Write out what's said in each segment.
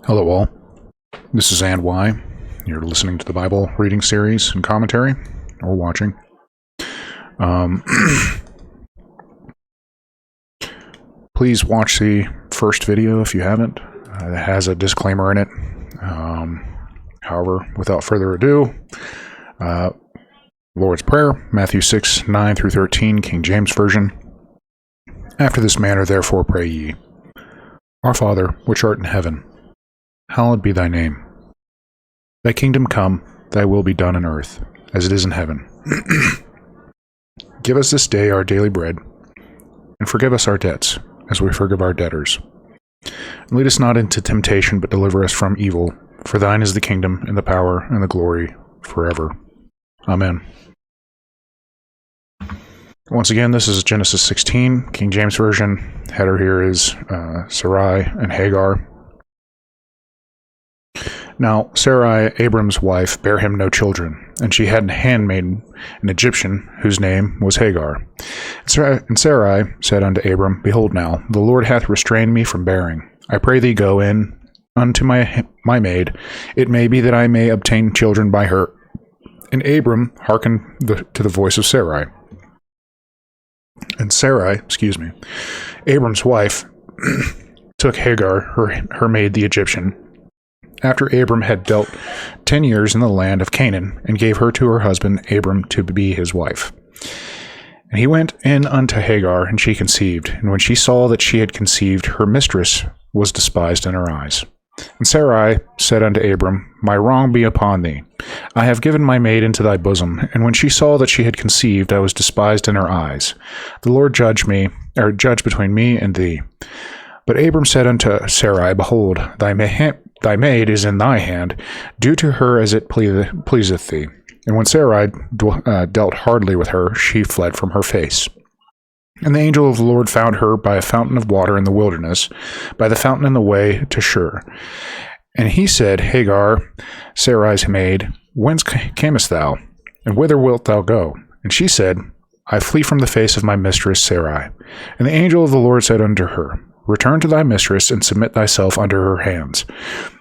Hello, all. This is And Why. You're listening to the Bible reading series and commentary, or watching. Please watch the first video if you haven't. It has a disclaimer in it. However, without further ado, Lord's Prayer, Matthew 6, 9 through 13, King James Version. After this manner, therefore, pray ye. Our Father, which art in heaven, hallowed be thy name. Thy kingdom come, thy will be done on earth, as it is in heaven. Give us this day our daily bread, and forgive us our debts, as we forgive our debtors. And lead us not into temptation, but deliver us from evil. For thine is the kingdom, and the power, and the glory, forever. Amen. Once again, this is Genesis 16, King James Version. Header here is Sarai and Hagar. Now Sarai, Abram's wife, bare him no children, and she had a handmaid, an Egyptian, whose name was Hagar. And Sarai said unto Abram, Behold now, the Lord hath restrained me from bearing. I pray thee go in unto my maid. It may be that I may obtain children by her. And Abram hearkened to the voice of Sarai. And Sarai, Abram's wife, took Hagar, her maid the Egyptian, after Abram had dealt 10 years in the land of Canaan, and gave her to her husband Abram to be his wife. And he went in unto Hagar, and she conceived. And when she saw that she had conceived, her mistress was despised in her eyes. And Sarai said unto Abram, My wrong be upon thee. I have given my maid into thy bosom. And when she saw that she had conceived, I was despised in her eyes. The Lord judge between me and thee. But Abram said unto Sarai, Behold, thy maid is in thy hand. Do to her as it pleaseth thee. And when Sarai dealt hardly with her, she fled from her face. And the angel of the Lord found her by a fountain of water in the wilderness, by the fountain in the way to Shur. And he said, Hagar, Sarai's maid, whence camest thou? And whither wilt thou go? And she said, I flee from the face of my mistress Sarai. And the angel of the Lord said unto her, Return to thy mistress, and submit thyself under her hands.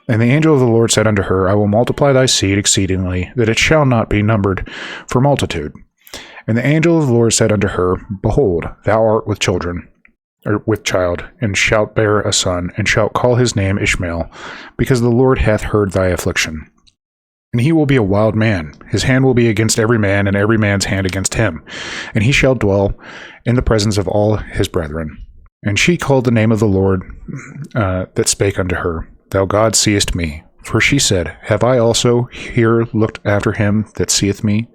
And the angel of the Lord said unto her, I will multiply thy seed exceedingly, that it shall not be numbered for multitude. And the angel of the Lord said unto her, Behold, thou art with child, and shalt bear a son, and shalt call his name Ishmael, because the Lord hath heard thy affliction. And he will be a wild man. His hand will be against every man, and every man's hand against him. And he shall dwell in the presence of all his brethren. And she called the name of the Lord that spake unto her, Thou God seest me. For she said, Have I also here looked after him that seeth me?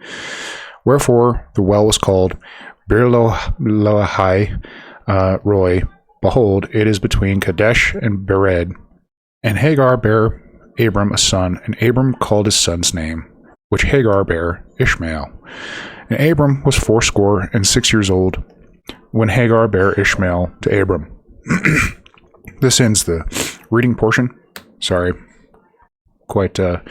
Wherefore the well was called Bir-lahai Roi. Behold, it is between Kadesh and Bered. And Hagar bare Abram a son, and Abram called his son's name, which Hagar bare, Ishmael. And Abram was 86 years old, when Hagar bare Ishmael to Abram. This ends the reading portion. Sorry. Quite a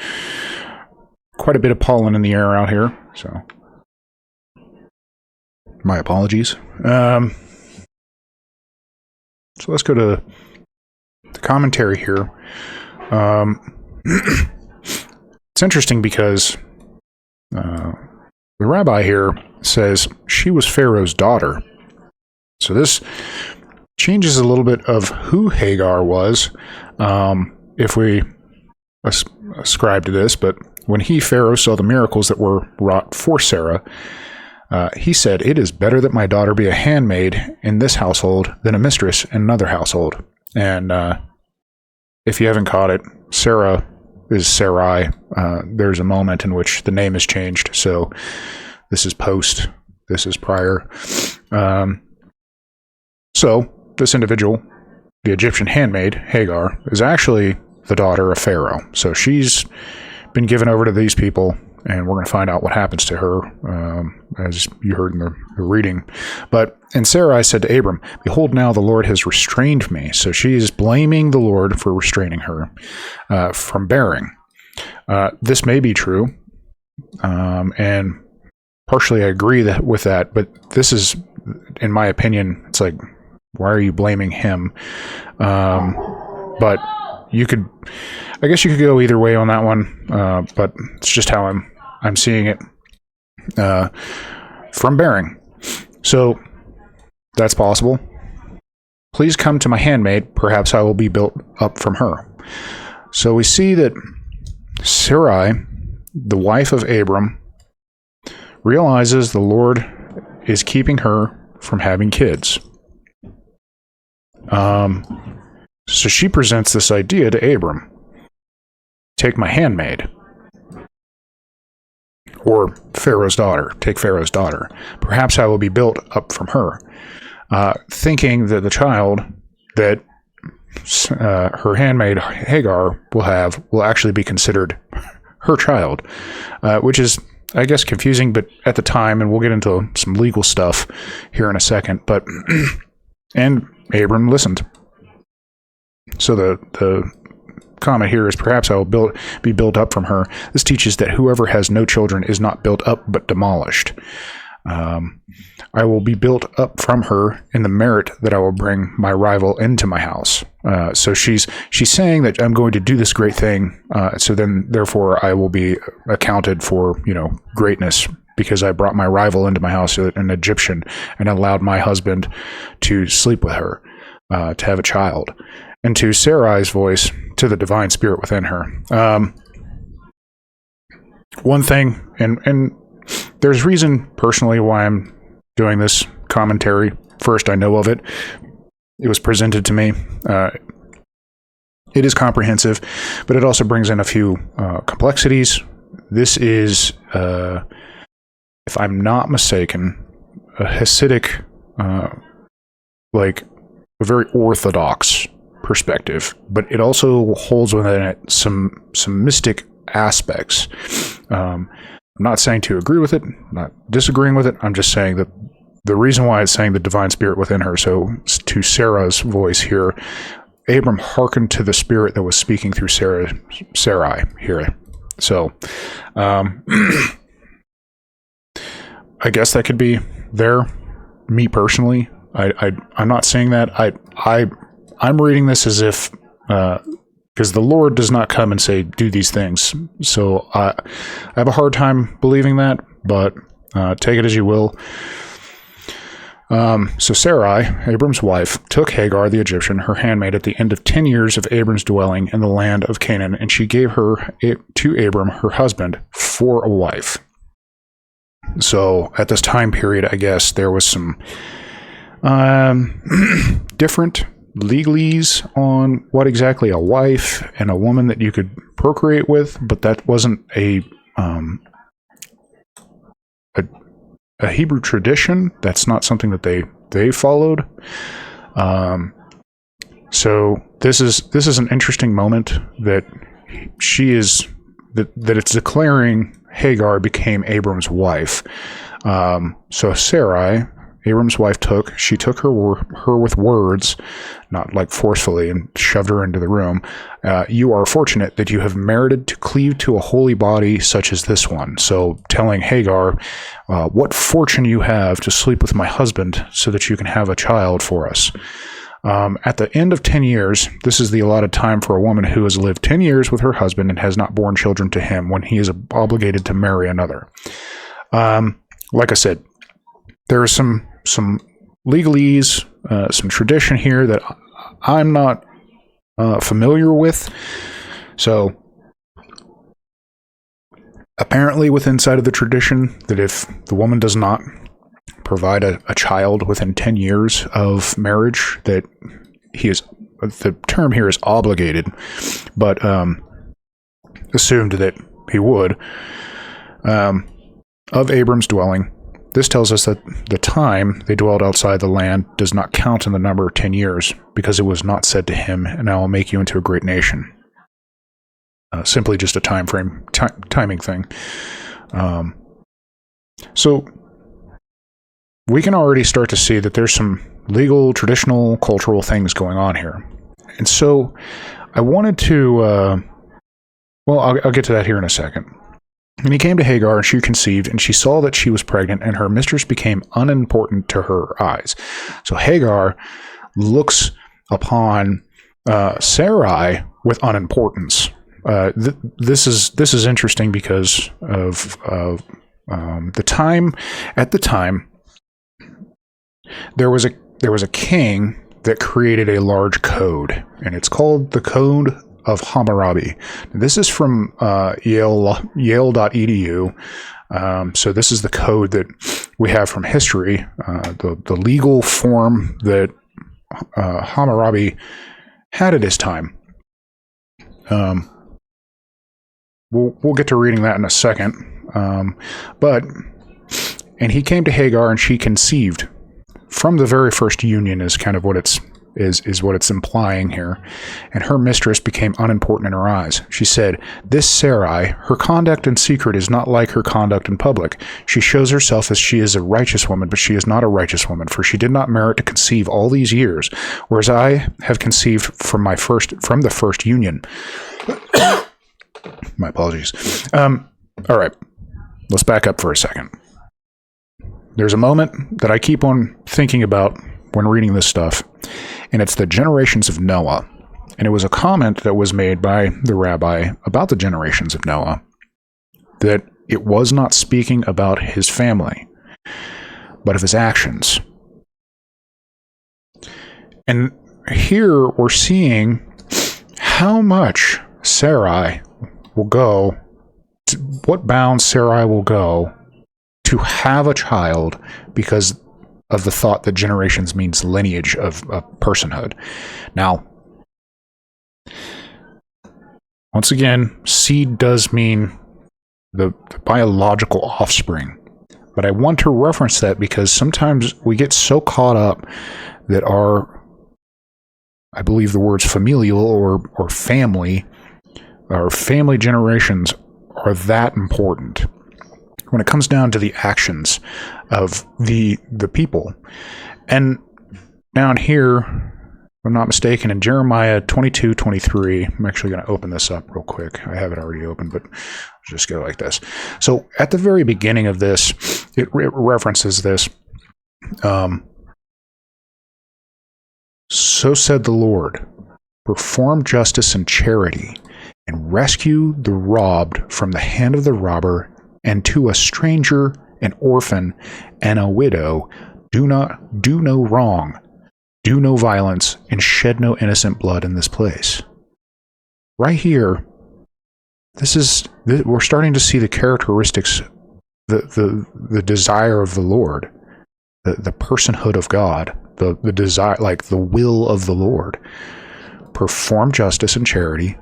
bit of pollen in the air out here, so my apologies. So let's go to the commentary here. It's interesting because the rabbi here says she was Pharaoh's daughter. So this changes a little bit of who Hagar was, if we ascribe to this. But when Pharaoh, saw the miracles that were wrought for Sarah, he said, It is better that my daughter be a handmaid in this household than a mistress in another household. And if you haven't caught it, Sarah is Sarai. There's a moment in which the name is changed. So this is post, this is prior. So this individual, the Egyptian handmaid, Hagar, is actually the daughter of Pharaoh. So she's been given over to these people, and we're going to find out what happens to her, as you heard in the reading. And Sarai said to Abram, Behold, now the Lord has restrained me. So she is blaming the Lord for restraining her from bearing. This may be true, and partially I agree with that, but this is, in my opinion, it's like, why are you blaming him? But you could, I guess you could go either way on that one, but it's just how I'm seeing it from bearing. So that's possible. Please come to my handmaid, perhaps I will be built up from her. So we see that Sarai, the wife of Abram, realizes the Lord is keeping her from having kids. So she presents this idea to Abram. Take my handmaid. Or Pharaoh's daughter. Take Pharaoh's daughter. Perhaps I will be built up from her. Thinking that the child that her handmaid Hagar will actually be considered her child, which is, I guess, confusing, but at the time, and we'll get into some legal stuff here in a second, but and Abram listened. So the comment here is, perhaps I will be built up from her. This teaches that whoever has no children is not built up but demolished. I will be built up from her in the merit that I will bring my rival into my house. So she's saying that I'm going to do this great thing. So then, therefore, I will be accounted for, greatness, because I brought my rival into my house, an Egyptian, and allowed my husband to sleep with her, to have a child. And to Sarai's voice, to the divine spirit within her. One thing, and there's reason personally why I'm doing this commentary. First, I know of it. It was presented to me. It is comprehensive, but it also brings in a few complexities. This is, if I'm not mistaken, a Hasidic, like a very orthodox perspective, but it also holds within it some mystic aspects. I'm not saying to agree with it, not disagreeing with it. I'm just saying that the reason why it's saying the divine spirit within her, so to Sarah's voice here, Abram hearkened to the spirit that was speaking through Sarai here. So, I guess that could be there. Me personally, I'm not saying that. I'm reading this as if, because the Lord does not come and say, do these things. So I have a hard time believing that, but take it as you will. So Sarai, Abram's wife, took Hagar the Egyptian, her handmaid, at the end of 10 years of Abram's dwelling in the land of Canaan, and she gave her to Abram, her husband, for a wife. So at this time period, I guess, there was some different legalese on what exactly a wife and a woman that you could procreate with, but that wasn't a Hebrew tradition. That's not something that they followed. So this is an interesting moment that that it's declaring Hagar became Abram's wife. So Sarai, Abram's wife, took her with words, not like forcefully, and shoved her into the room. You are fortunate that you have merited to cleave to a holy body such as this one. So telling Hagar, what fortune you have to sleep with my husband so that you can have a child for us. At the end of 10 years, this is the allotted time for a woman who has lived 10 years with her husband and has not borne children to him when he is obligated to marry another. Like I said, there is some legalese, some tradition here that I'm not familiar with. So apparently within inside of the tradition, that if the woman does not provide a child within 10 years of marriage, that the term here is obligated, but assumed that he would, of Abram's dwelling. This tells us that the time they dwelled outside the land does not count in the number of 10 years, because it was not said to him, and I will make you into a great nation. Simply just a timing thing. So we can already start to see that there's some legal, traditional, cultural things going on here. And so I wanted to, I'll get to that here in a second. And he came to Hagar, and she conceived, and she saw that she was pregnant, and her mistress became unimportant to her eyes. So Hagar looks upon Sarai with unimportance. This is interesting because of the time. At the time, there was a king that created a large code, and it's called the Code of Hammurabi. This is from Yale.edu. So this is the code that we have from history, the legal form that Hammurabi had at his time. We'll get to reading that in a second. And he came to Hagar, and she conceived from the very first union, is kind of what it's implying here. And her mistress became unimportant in her eyes. She said, "This Sarai, her conduct in secret is not like her conduct in public. She shows herself as she is a righteous woman, but she is not a righteous woman, for she did not merit to conceive all these years, whereas I have conceived from the first union." My apologies. All right, let's back up for a second. There's a moment that I keep on thinking about when reading this stuff, and it's the generations of Noah. And it was a comment that was made by the rabbi about the generations of Noah, that it was not speaking about his family, but of his actions. And here we're seeing how much Sarai will go, what bounds Sarai will go to have a child because of the thought that generations means lineage of personhood. Now, once again, seed does mean the biological offspring. But I want to reference that because sometimes we get so caught up that I believe the words familial or family, or family generations are that important when it comes down to the actions of the people. And down here, if I'm not mistaken, in Jeremiah 22:23, I'm actually going to open this up real quick. I have it already open, but I'll just go like this. So at the very beginning of this, it references this. So said the Lord, perform justice and charity, and rescue the robbed from the hand of the robber, and to a stranger, an orphan, and a widow, do no wrong, do no violence, and shed no innocent blood in this place. Right here, we're starting to see the characteristics, the desire of the Lord, the personhood of God, the desire, like the will of the Lord. Perform justice and charity,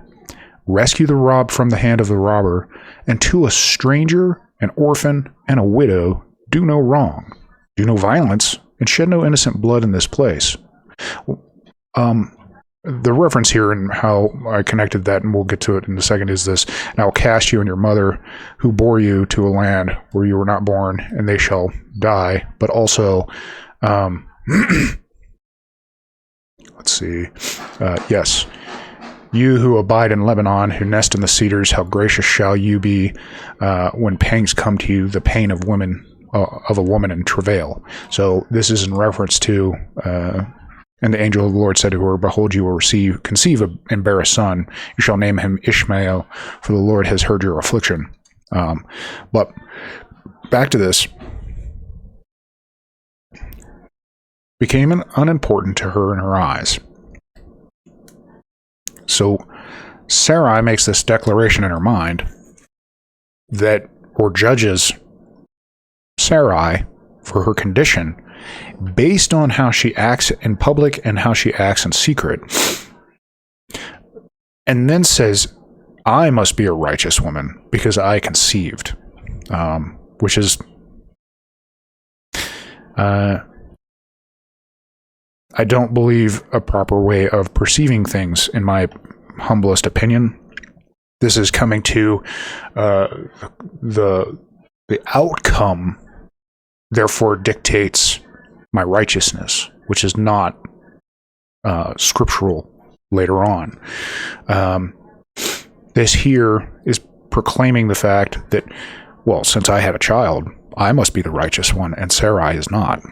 rescue the robbed from the hand of the robber, and to a stranger, an orphan, and a widow, do no wrong, do no violence, and shed no innocent blood in this place. The reference here and how I connected that, and we'll get to it in a second, is this: and I will cast you and your mother, who bore you, to a land where you were not born, and they shall die. But also, let's see, yes. You who abide in Lebanon, who nest in the cedars, how gracious shall you be when pangs come to you, the pain of a woman in travail. So this is in reference to, and the angel of the Lord said to her, behold, you will conceive and bear a son. You shall name him Ishmael, for the Lord has heard your affliction. But back to this. Became unimportant to her in her eyes. So Sarai makes this declaration in her mind that, or judges Sarai for her condition based on how she acts in public and how she acts in secret, and then says, I must be a righteous woman because I conceived, which is I don't believe a proper way of perceiving things, in my humblest opinion. This is coming to the outcome, therefore dictates my righteousness, which is not scriptural later on. This here is proclaiming the fact that, well, since I have a child, I must be the righteous one, and Sarai is not.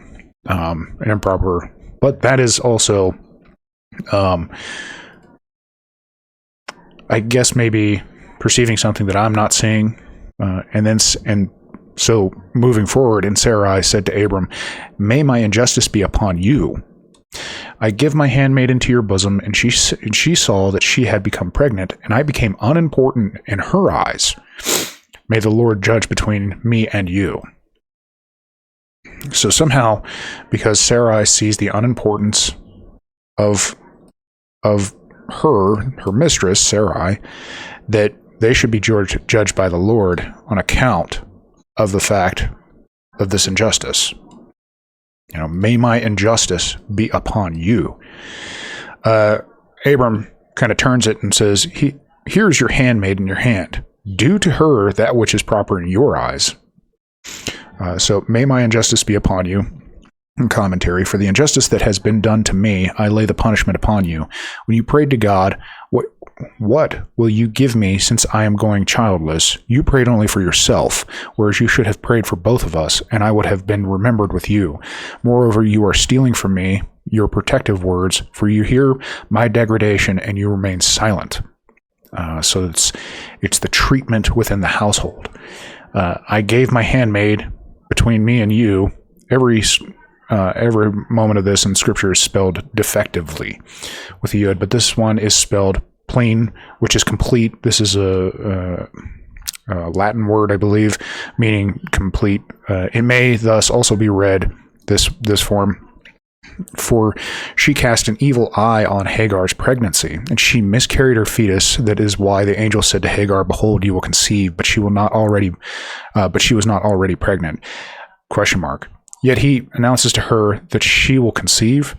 An improper. But that is also I guess maybe perceiving something that I'm not seeing. So moving forward, and Sarai said to Abram, "May my injustice be upon you. I give my handmaid into your bosom, and she saw that she had become pregnant, and I became unimportant in her eyes. May the Lord judge between me and you." So somehow, because Sarai sees the unimportance of her mistress, Sarai, that they should be judged by the Lord on account of the fact of this injustice. May my injustice be upon you. Abram kind of turns it and says, "Here's your handmaid in your hand. Do to her that which is proper in your eyes." So may my injustice be upon you. In commentary, "For the injustice that has been done to me, I lay the punishment upon you. When you prayed to God, what will you give me since I am going childless? You prayed only for yourself, whereas you should have prayed for both of us, and I would have been remembered with you. Moreover, you are stealing from me your protective words, for you hear my degradation and you remain silent." So it's the treatment within the household. "I gave my handmaid between me and you." Every moment of this in Scripture is spelled defectively with a yud, but this one is spelled plain, which is complete. This is a Latin word, I believe, meaning complete. It may thus also be read this form: "For she cast an evil eye on Hagar's pregnancy, and she miscarried her fetus. That is why the angel said to Hagar, 'Behold, you will conceive, but she was not already pregnant?'" ? Yet he announces to her that she will conceive,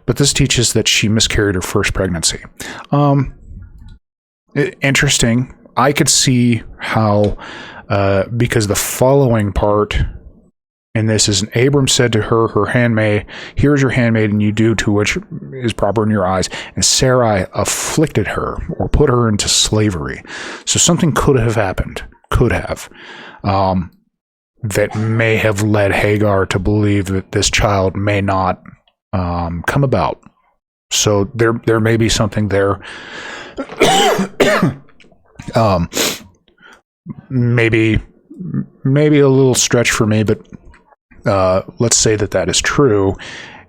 but this teaches that she miscarried her first pregnancy. Interesting. I could see how, because the following part in this is, "Abram said to her handmaid, 'Here is your handmaid, and you do to which is proper in your eyes.' And Sarai afflicted her," or put her into slavery. So something could have happened. That may have led Hagar to believe that this child may not come about. So there may be something there. Maybe a little stretch for me, but let's say that is true.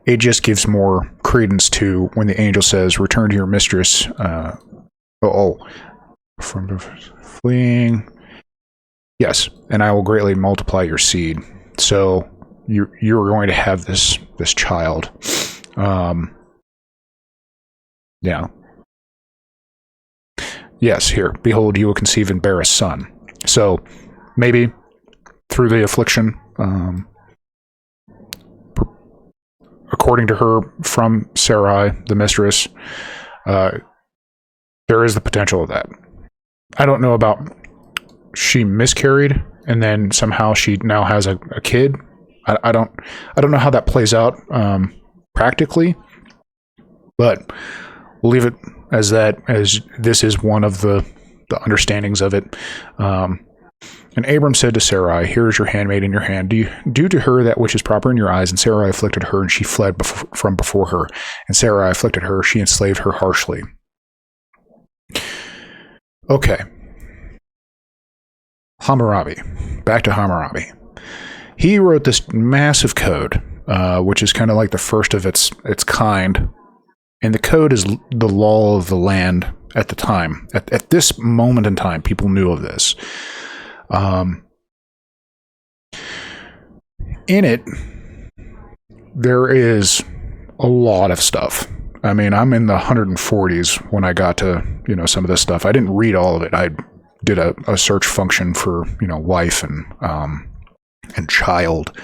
It just gives more credence to when the angel says, "Return to your mistress." From fleeing. Yes, "and I will greatly multiply your seed." So you're going to have this child. Yeah. Yes, here, "Behold, you will conceive and bear a son." So maybe through the affliction, according to her from Sarai, the mistress, there is the potential of that. I don't know about she miscarried and then somehow she now has a kid. I don't know how that plays out practically, but we'll leave it as that, as this is one of the understandings of it. And Abram said to Sarai, "Here is your handmaid in your hand. Do to her that which is proper in your eyes." And Sarai afflicted her, and she fled from before her. And Sarai afflicted her, she enslaved her harshly. Okay. Hammurabi. Back to Hammurabi. He wrote this massive code, which is kind of like the first of its kind. And the code is the law of the land at the time. At this moment in time, people knew of this. In it, there is a lot of stuff. I mean, I'm in the 140s when I got to, some of this stuff. I didn't read all of it. I did a search function for, wife and child,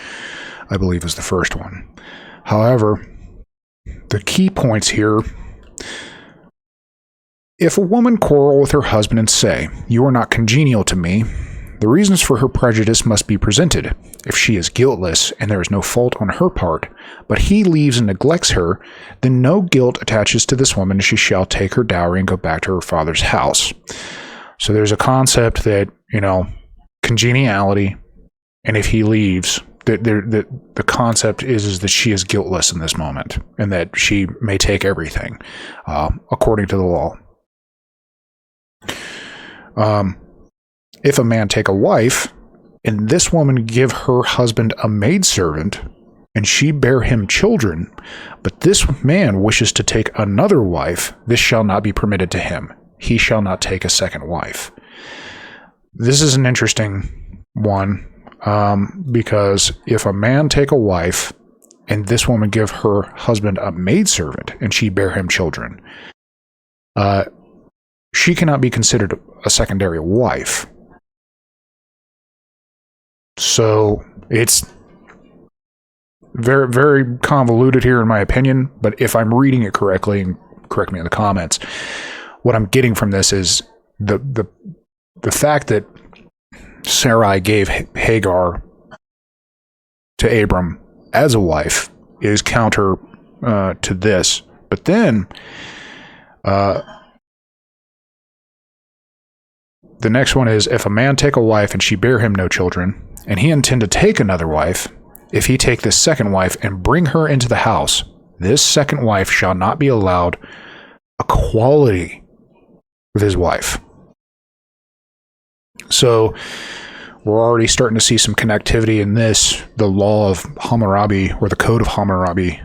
I believe was the first one. However, the key points here: if a woman quarrel with her husband and say, "You are not congenial to me," the reasons for her prejudice must be presented. If she is guiltless and there is no fault on her part, but he leaves and neglects her, then no guilt attaches to this woman, and she shall take her dowry and go back to her father's house. So there's a concept that, congeniality, and if he leaves, the concept is that she is guiltless in this moment, and that she may take everything according to the law. If a man take a wife, and this woman give her husband a maidservant, and she bear him children, but this man wishes to take another wife, this shall not be permitted to him. He shall not take a second wife. This is an interesting one, because if a man take a wife, and this woman give her husband a maidservant, and she bear him children, she cannot be considered a secondary wife. So it's very, very convoluted here in my opinion, but if I'm reading it correctly, and correct me in the comments, what I'm getting from this is the fact that Sarai gave Hagar to Abram as a wife is counter to this. But then the next one is, if a man take a wife and she bear him no children, and he intend to take another wife, if he take this second wife and bring her into the house, this second wife shall not be allowed equality with his wife. So we're already starting to see some connectivity in this, the law of Hammurabi, or the code of Hammurabi,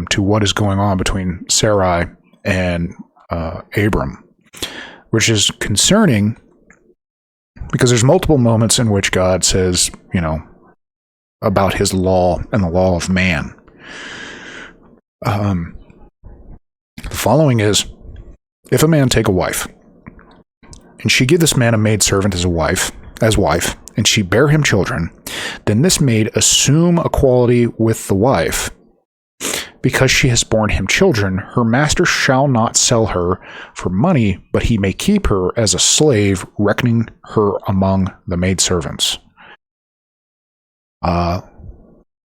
to what is going on between Sarai and Abram, which is concerning because there's multiple moments in which God says, about his law and the law of man. The following is, if a man take a wife, and she give this man a maidservant as wife, and she bear him children, then this maid assume equality with the wife. Because she has borne him children, her master shall not sell her for money, but he may keep her as a slave, reckoning her among the maidservants.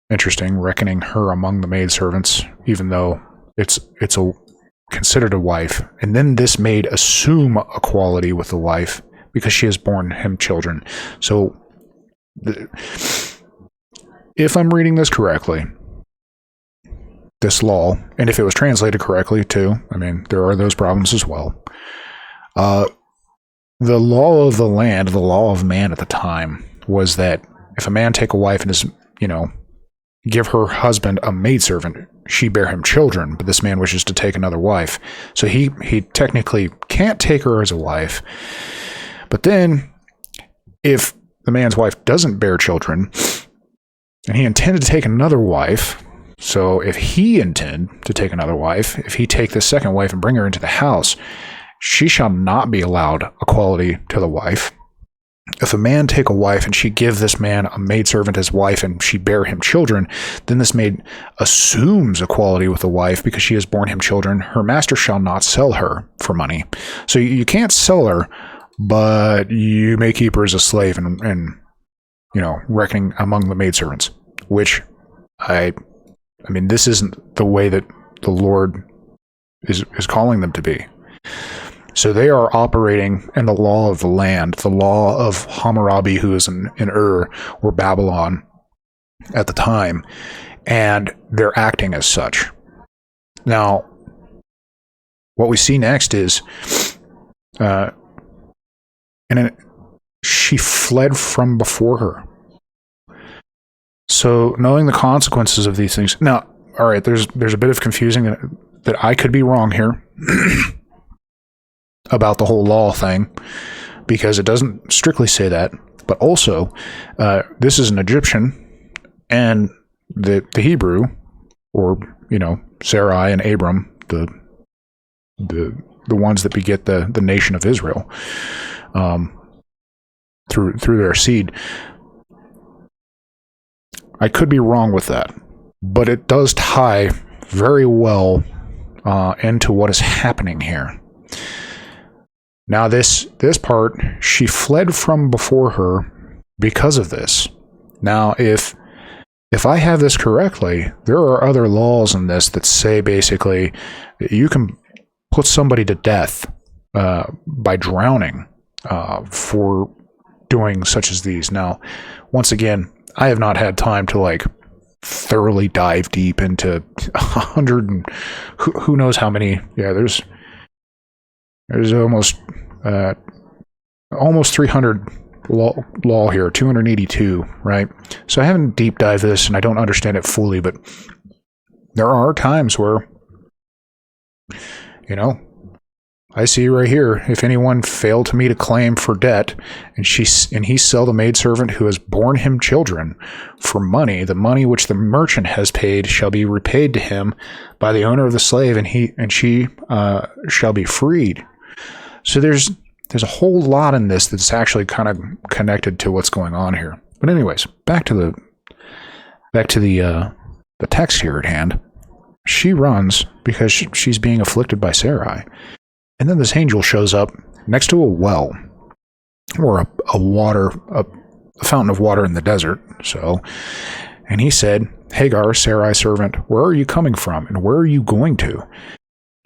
Interesting, reckoning her among the maidservants, even though it's considered a wife. And then this maid assume equality with the wife because she has borne him children. So, if I'm reading this correctly, this law, and if it was translated correctly too, there are those problems as well. The law of the land, the law of man at the time, was that if a man take a wife and is, give her husband a maidservant, she bear him children, but this man wishes to take another wife. So he technically can't take her as a wife. But then, if the man's wife doesn't bear children, and he intended to take another wife, so if he intend to take another wife, if he take the second wife and bring her into the house, she shall not be allowed equality to the wife. If a man take a wife and she give this man a maidservant as wife and she bear him children, then this maid assumes equality with the wife because she has borne him children. Her master shall not sell her for money. So you can't sell her, but you may keep her as a slave and reckoning among the maidservants, which this isn't the way that the Lord is calling them to be. So they are operating in the law of the land, the law of Hammurabi, who is in Ur or Babylon at the time, and they're acting as such. Now, what we see next is, she fled from before her. So knowing the consequences of these things. Now, all right, there's a bit of confusing that I could be wrong here about the whole law thing, because it doesn't strictly say that. But also, this is an Egyptian, and the Hebrew, or Sarai and Abram, the ones that beget the nation of Israel, through their seed. I could be wrong with that, but it does tie very well into what is happening here. Now, this part, she fled from before her because of this. Now, if I have this correctly, there are other laws in this that say basically that you can put somebody to death by drowning for doing such as these. Now, once again, I have not had time to thoroughly dive deep into 100 and who knows how many. Yeah, there's almost almost 300 law here, 282, right? So I haven't deep dived this and I don't understand it fully, but there are times where, I see right here, if anyone fail to meet a claim for debt, and he sell the maidservant who has borne him children for money, the money which the merchant has paid shall be repaid to him by the owner of the slave, and she shall be freed. So there's a whole lot in this that's actually kind of connected to what's going on here. But anyways, back to the text here at hand. She runs because she's being afflicted by Sarai. And then this angel shows up next to a well, or a fountain of water in the desert. And he said, Hagar, Sarai's servant, where are you coming from, and where are you going to?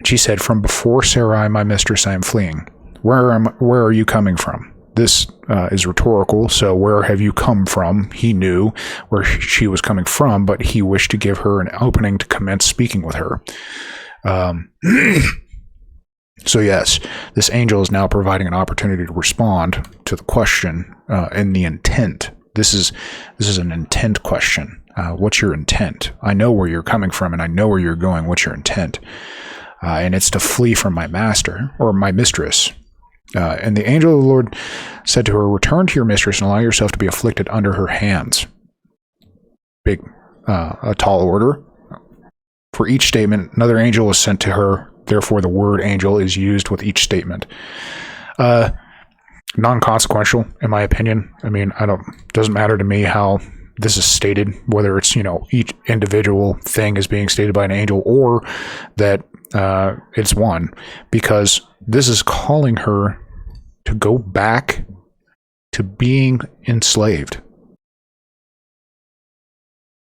She said, from before Sarai, my mistress, I am fleeing. Where are you coming from? This is rhetorical, so where have you come from? He knew where she was coming from, but he wished to give her an opening to commence speaking with her. So yes, this angel is now providing an opportunity to respond to the question and the intent. This is an intent question. What's your intent? I know where you're coming from and I know where you're going. What's your intent? And it's to flee from my master or my mistress. And the angel of the Lord said to her, return to your mistress and allow yourself to be afflicted under her hands. A tall order. For each statement, another angel was sent to her. Therefore, the word angel is used with each statement. Non-consequential, in my opinion. I mean, doesn't matter to me how this is stated, whether it's, each individual thing is being stated by an angel or that it's one, because this is calling her to go back to being enslaved.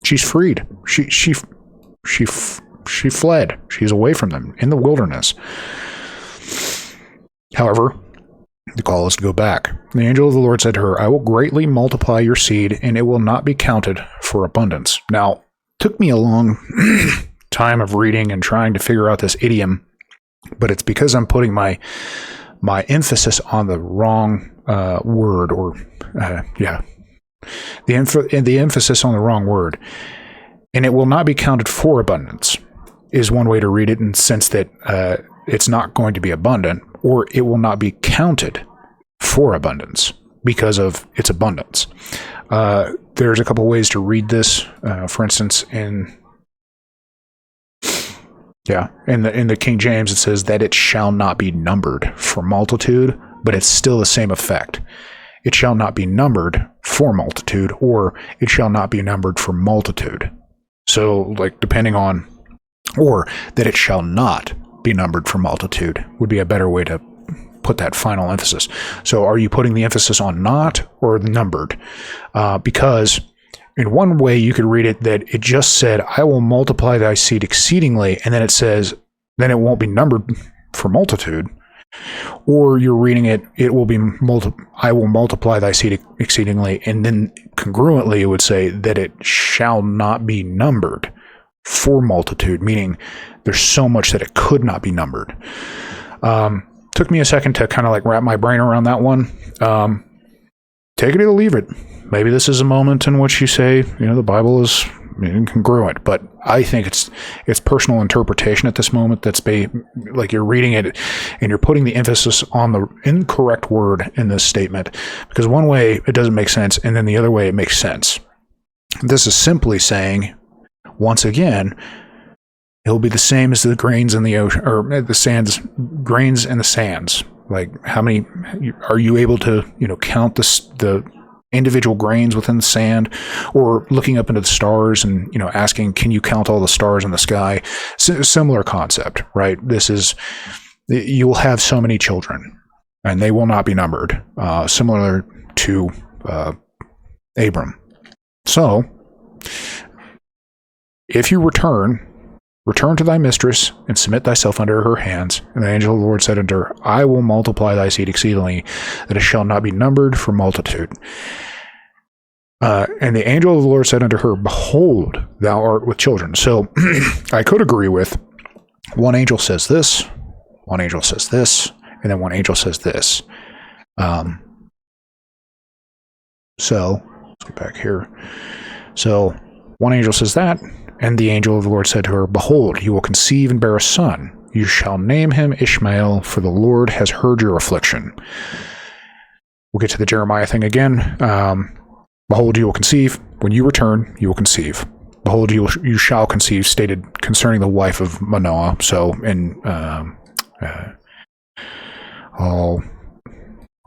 She's freed. She fled. She's away from them in the wilderness. However, the call is to go back. The angel of the Lord said to her, I will greatly multiply your seed, and it will not be counted for abundance. Now, it took me a long time of reading and trying to figure out this idiom, but it's because I'm putting my emphasis on the wrong word, the emphasis on the wrong word. And it will not be counted for abundance is one way to read it, in the sense that it's not going to be abundant, or it will not be counted for abundance because of its abundance. There's a couple ways to read this. For instance, in the King James, it says that it shall not be numbered for multitude, but it's still the same effect. It shall not be numbered for multitude, or it shall not be numbered for multitude. So, depending on, or that it shall not be numbered for multitude would be a better way to put that final emphasis. So are you putting the emphasis on not or numbered? Because in one way you could read it that it just said, I will multiply thy seed exceedingly, and then it says, then it won't be numbered for multitude. Or you're reading it, it will be I will multiply thy seed exceedingly, and then congruently it would say that it shall not be numbered for multitude, meaning there's so much that it could not be numbered. Took me a second to kind of wrap my brain around that one. Take it or leave it. Maybe this is a moment in which you say, the Bible is incongruent, but I think it's personal interpretation at this moment. That's you're reading it and you're putting the emphasis on the incorrect word in this statement, because one way it doesn't make sense, and then the other way it makes sense. This is simply saying, once again, it'll be the same as the grains in the ocean, or the sands, grains in the sands. How many are you able to, count the individual grains within the sand, or looking up into the stars and, asking, can you count all the stars in the sky? Similar concept, right? You will have so many children and they will not be numbered, similar to Abram. So if you return to thy mistress and submit thyself under her hands. And the angel of the Lord said unto her, I will multiply thy seed exceedingly, that it shall not be numbered for multitude. And the angel of the Lord said unto her, behold, thou art with children. So I could agree with one angel says this, one angel says this, and then one angel says this. So, let's get back here. So, one angel says that, and the angel of the Lord said to her, Behold, you will conceive and bear a son. You shall name him Ishmael, for the Lord has heard your affliction. We'll get to the Jeremiah thing again. Behold, you will conceive. When you return, you will conceive. Behold, you shall conceive, stated concerning the wife of Manoah. So,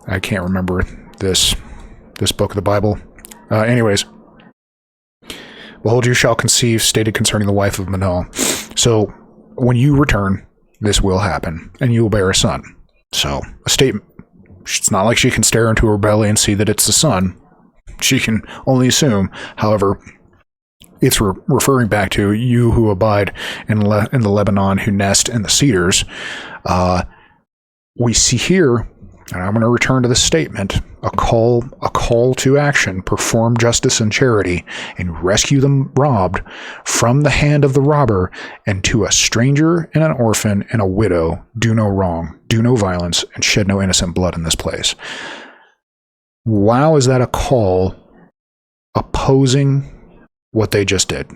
I can't remember this book of the Bible. Anyways, behold, you shall conceive, stated concerning the wife of Manoah. So, when you return, this will happen, and you will bear a son. So, a statement. It's not like she can stare into her belly and see that it's the son. She can only assume. However, it's referring back to you who abide in the Lebanon, who nest in the cedars. We see here, and I'm going to return to this statement, a call to action: perform justice and charity, and rescue them robbed from the hand of the robber, and to a stranger and an orphan and a widow do no wrong, do no violence, and shed no innocent blood in this place. Wow, is that a call opposing what they just did?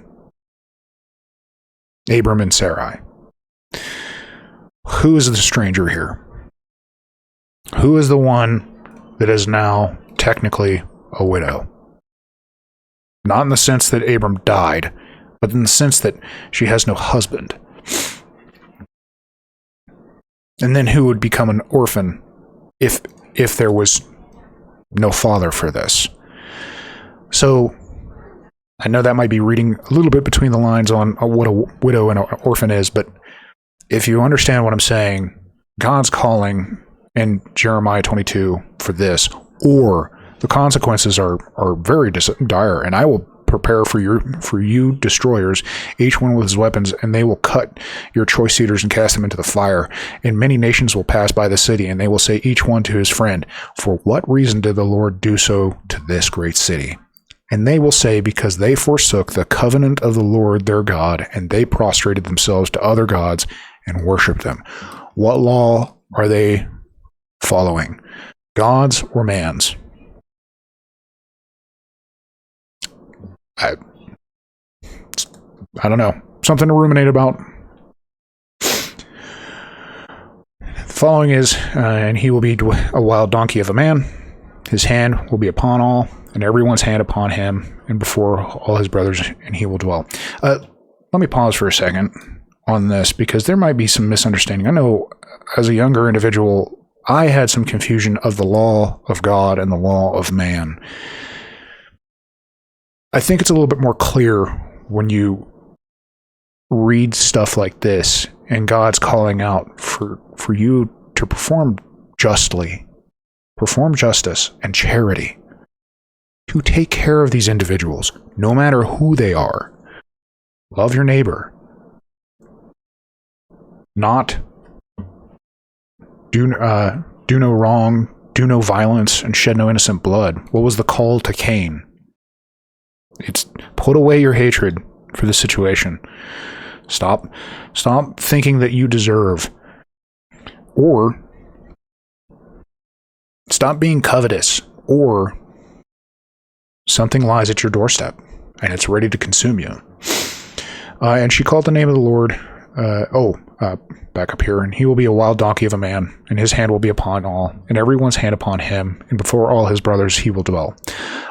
Abram and Sarai. Who is the stranger here? Who is the one that is now technically a widow? Not in the sense that Abram died, but in the sense that she has no husband. And then who would become an orphan if there was no father for this? So, I know that might be reading a little bit between the lines on what a widow and an orphan is, but if you understand what I'm saying, God's calling in Jeremiah 22 for this, or the consequences are very dire, and I will prepare for you destroyers, each one with his weapons, and they will cut your choice cedars and cast them into the fire. And many nations will pass by the city, and they will say each one to his friend, For what reason did the Lord do so to this great city? And they will say, Because they forsook the covenant of the Lord their God, and they prostrated themselves to other gods and worshipped them. What law are they following? God's or man's? I don't know. Something to ruminate about. The following is, and he will be a wild donkey of a man. His hand will be upon all, and everyone's hand upon him, and before all his brothers, and he will dwell. Let me pause for a second on this, because there might be some misunderstanding. I know as a younger individual, I had some confusion of the law of God and the law of man. I think it's a little bit more clear when you read stuff like this, and God's calling out for you to perform justly, perform justice and charity, to take care of these individuals, no matter who they are. Love your neighbor. Not do no wrong, do no violence, and shed no innocent blood. What was the call to Cain? It's put away your hatred for the situation. Stop thinking that you deserve, or stop being covetous, or something lies at your doorstep and it's ready to consume you. And she called the name of the Lord. Back up here, and he will be a wild donkey of a man, and his hand will be upon all, and everyone's hand upon him, and before all his brothers he will dwell.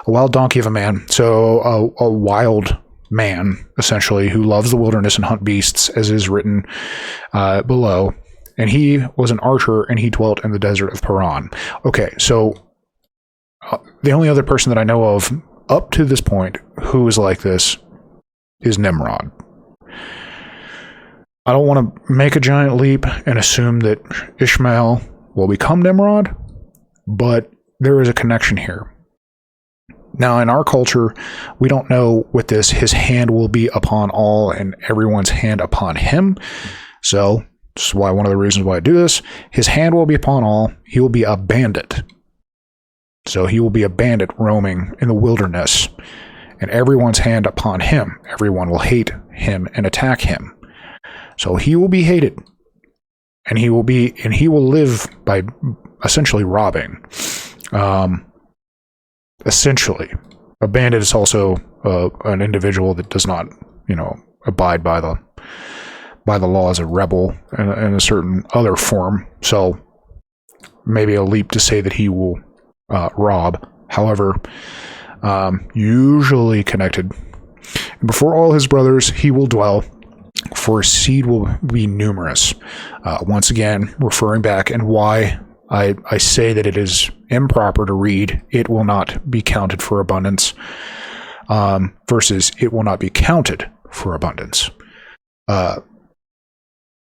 A wild donkey of a man, so a wild man, essentially, who loves the wilderness and hunt beasts, as is written below. And he was an archer, and he dwelt in the desert of Paran. Okay, so the only other person that I know of up to this point who is like this is Nimrod. I don't want to make a giant leap and assume that Ishmael will become Nimrod, but there is a connection here. Now, in our culture, we don't know with this, his hand will be upon all and everyone's hand upon him. So, this is why one of the reasons why I do this. His hand will be upon all. He will be a bandit. So he will be a bandit roaming in the wilderness, and everyone's hand upon him. Everyone will hate him and attack him. So he will be hated, and he will live by essentially robbing. Essentially, a bandit is also an individual that does not, abide by the law, as a rebel in a certain other form. So maybe a leap to say that he will rob. However, usually connected. Before all his brothers he will dwell, for his seed will be numerous. Once again, referring back, and why I say that it is improper to read, it will not be counted for abundance, versus it will not be counted for abundance.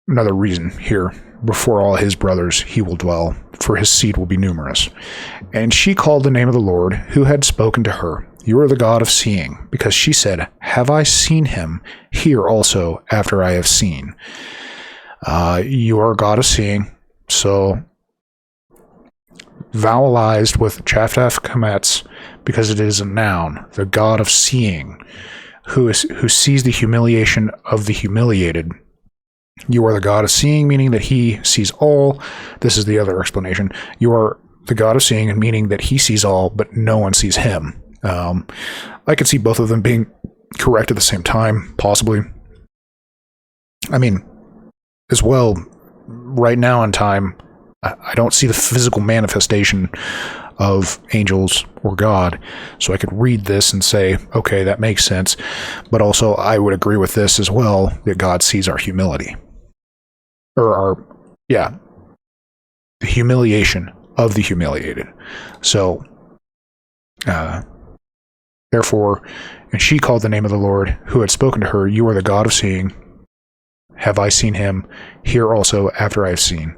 Another reason here, before all his brothers he will dwell, for his seed will be numerous. And she called the name of the Lord, who had spoken to her, "You are the God of seeing," because she said, "Have I seen him here also after I have seen?" You are a God of seeing, so vowelized with Chaftaf Kametz, because it is a noun, the God of seeing, who sees the humiliation of the humiliated. You are the God of seeing, meaning that he sees all. This is the other explanation. You are the God of seeing, meaning that he sees all, but no one sees him. I could see both of them being correct at the same time, possibly. I mean, as well, right now in time, I don't see the physical manifestation of angels or God, so I could read this and say, okay, that makes sense. But also, I would agree with this as well, that God sees our humility. The humiliation of the humiliated. So, therefore, and she called the name of the Lord, who had spoken to her, "You are the God of seeing. Have I seen him here also after I have seen?"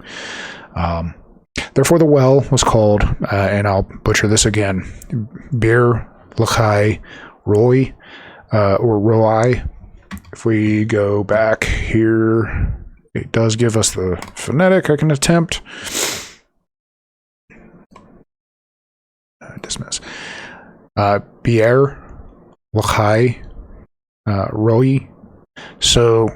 Therefore the well was called, and I'll butcher this again, Bir Lachai Roy, or Roi. If we go back here, it does give us the phonetic I can attempt. Dismiss. Bir Lachai Roi. So,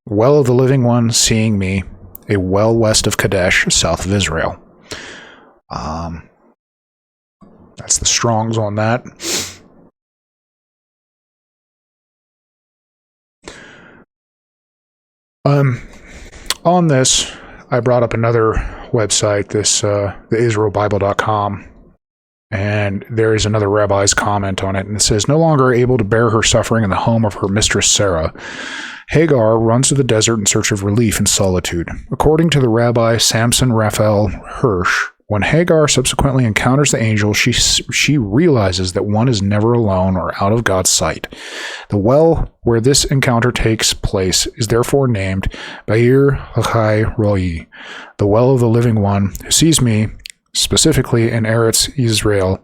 well of the living one, seeing me, a well west of Kadesh, south of Israel. That's the Strongs on that. On this, I brought up another website, this the IsraelBible.com, and there is another rabbi's comment on it, and it says, "No longer able to bear her suffering in the home of her mistress Sarah, Hagar runs to the desert in search of relief and solitude." According to the rabbi Samson Raphael Hirsch, when Hagar subsequently encounters the angel, she realizes that one is never alone or out of God's sight. The well where this encounter takes place is therefore named Be'er Lachai Roi, the well of the living one who sees me. Specifically in Eretz Israel,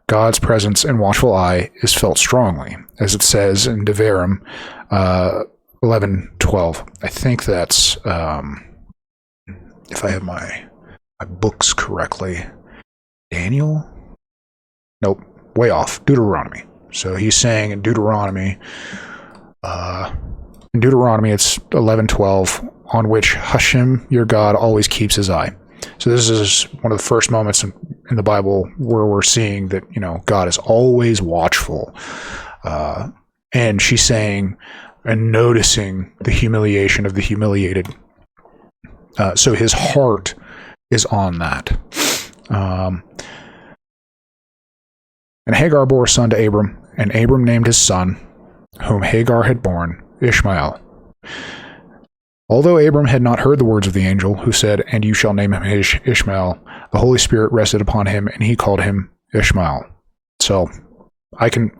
God's presence and watchful eye is felt strongly, as it says in Devarim 11:12. I think that's, if I have my books correctly, Daniel? Nope, way off. Deuteronomy. So he's saying in Deuteronomy, it's 11:12, on which Hashem, your God, always keeps his eye. So this is one of the first moments in the Bible where we're seeing that, God is always watchful. And she's saying and noticing the humiliation of the humiliated. So his heart is on that. And Hagar bore a son to Abram, and Abram named his son, whom Hagar had borne, Ishmael. Although Abram had not heard the words of the angel, who said, "And you shall name him Ishmael," the Holy Spirit rested upon him, and he called him Ishmael. So I can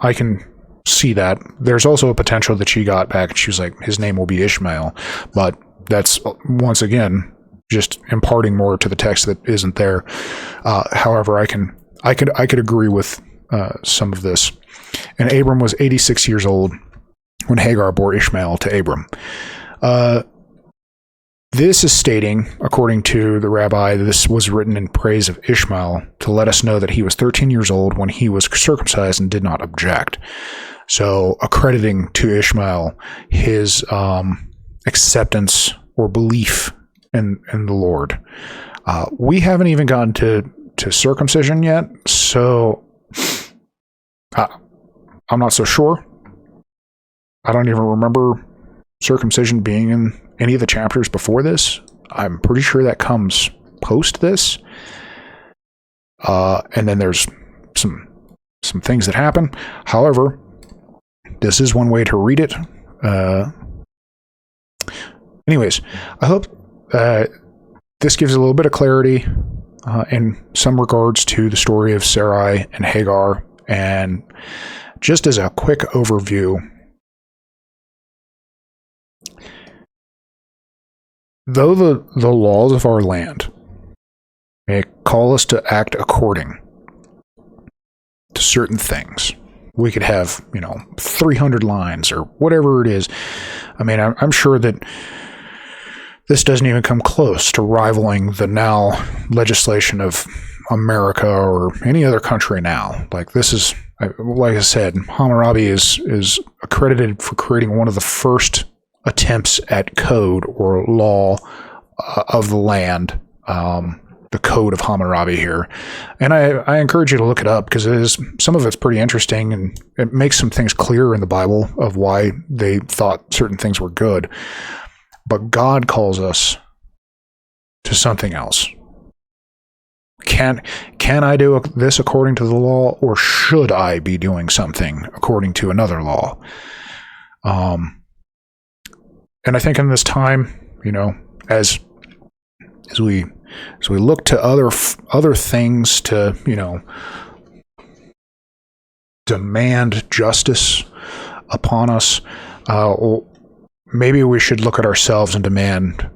see that. There's also a potential that she got back and she was like, his name will be Ishmael. But that's, once again, just imparting more to the text that isn't there. However, I could agree with some of this. And Abram was 86 years old when Hagar bore Ishmael to Abram. This is stating, according to the rabbi, this was written in praise of Ishmael to let us know that he was 13 years old when he was circumcised and did not object. So accrediting to Ishmael his acceptance or belief in the Lord. We haven't even gotten to to circumcision yet, so I'm not so sure. I don't even remember circumcision being in any of the chapters before this. I'm pretty sure that comes post this. And then there's some things that happen. However, this is one way to read it. Anyways, I hope this gives a little bit of clarity in some regards to the story of Sarai and Hagar. And just as a quick overview, though the laws of our land may call us to act according to certain things, we could have, 300 lines or whatever it is. I mean, I'm sure that this doesn't even come close to rivaling the now legislation of America or any other country now. Like, this is, like I said, Hammurabi is accredited for creating one of the first attempts at code or law of the land, the Code of Hammurabi here. And I encourage you to look it up, because some of it's pretty interesting, and it makes some things clear in the Bible of why they thought certain things were good. But God calls us to something else. Can I do this according to the law, or should I be doing something according to another law? And I think in this time, as we look to other things to, demand justice upon us, maybe we should look at ourselves and demand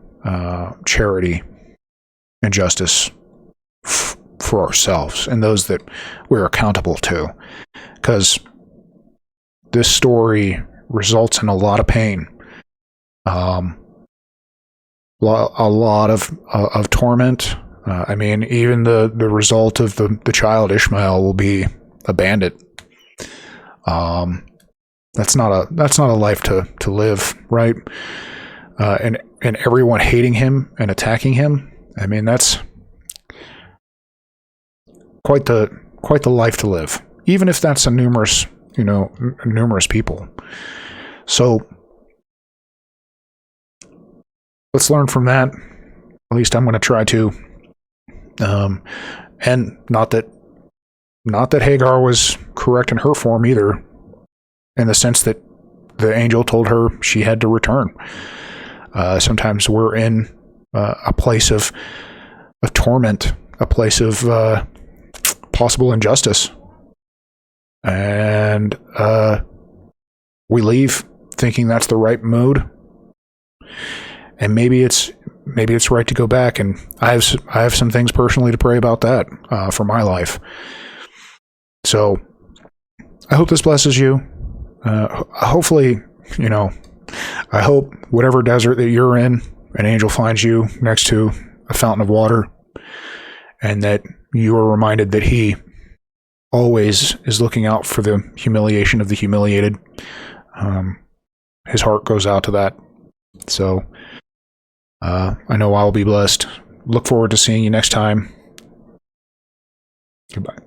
charity and justice for ourselves and those that we're accountable to, because this story results in a lot of pain, a lot of torment. I mean, even the result of the child Ishmael will be a bandit. That's not a life to live, right? And everyone hating him and attacking him. I mean, that's quite the life to live, even if that's a numerous people. So let's learn from that. At least I'm going to try to. And not that Hagar was correct in her form either, in the sense that the angel told her she had to return. Sometimes we're in a place of torment, a place of possible injustice, and we leave thinking that's the right mood, and maybe it's right to go back. And I have some things personally to pray about that for my life. So I hope this blesses you. Hopefully, I hope whatever desert that you're in, an angel finds you next to a fountain of water, and that you are reminded that he always is looking out for the humiliation of the humiliated. His heart goes out to that. So I know I'll be blessed. Look forward to seeing you next time. Goodbye.